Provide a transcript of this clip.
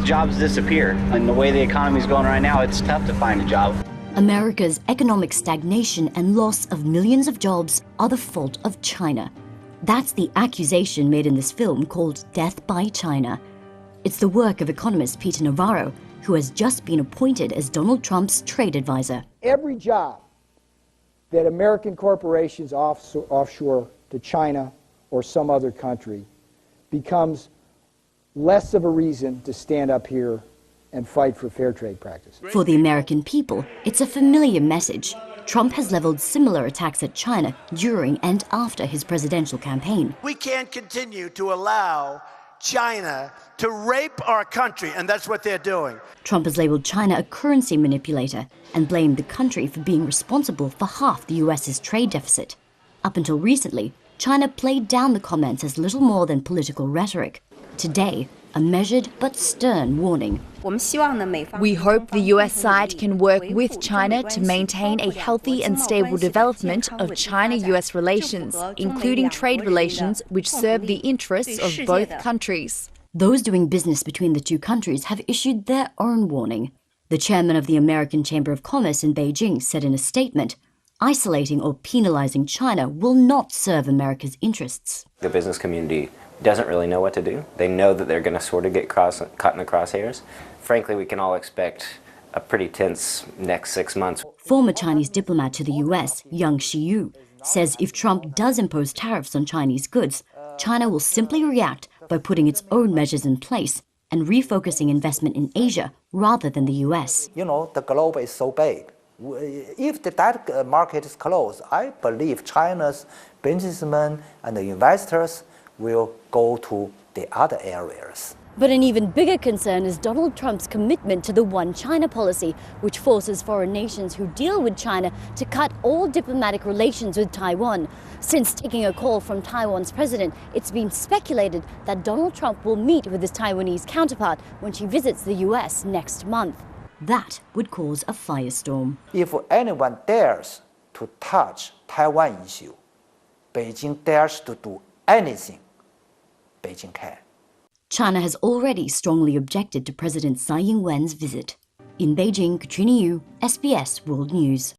jobs disappear. And the way the economy is going right now, it's tough to find a job. America's economic stagnation and loss of millions of jobs are the fault of China. That's the accusation made in this film called Death by China. It's the work of economist Peter Navarro, who has just been appointed as Donald Trump's trade advisor. Every job that American corporations offshore to China or some other country becomes less of a reason to stand up here and fight for fair trade practice. For the American people, it's a familiar message. Trump has leveled similar attacks at China during and after his presidential campaign. We can't continue to allow China to rape our country, and that's what they're doing. Trump has labeled China a currency manipulator and blamed the country for being responsible for half the US's trade deficit. Up until recently, China played down the comments as little more than political rhetoric. Today, a measured but stern warning. We hope the US side can work with China to maintain a healthy and stable development of China-US relations, including trade relations which serve the interests of both countries. Those doing business between the two countries have issued their own warning. The chairman of the American Chamber of Commerce in Beijing said in a statement, isolating or penalizing China will not serve America's interests. The business community doesn't really know what to do. They know that they're going to sort of get caught in the crosshairs. Frankly, we can all expect a pretty tense next 6 months. Former Chinese diplomat to the US, Yang Xiyu, says if Trump does impose tariffs on Chinese goods, China will simply react by putting its own measures in place and refocusing investment in Asia rather than the US. You know, the globe is so big. If that market is closed, I believe China's businessmen and the investors will go to the other areas. But an even bigger concern is Donald Trump's commitment to the One China policy, which forces foreign nations who deal with China to cut all diplomatic relations with Taiwan. Since taking a call from Taiwan's president, it's been speculated that Donald Trump will meet with his Taiwanese counterpart when she visits the US next month. That would cause a firestorm. If anyone dares to touch Taiwan issue, Beijing dares to do anything, Beijing can. China has already strongly objected to President Tsai Ing-wen's visit. In Beijing, Katrina, SBS World News.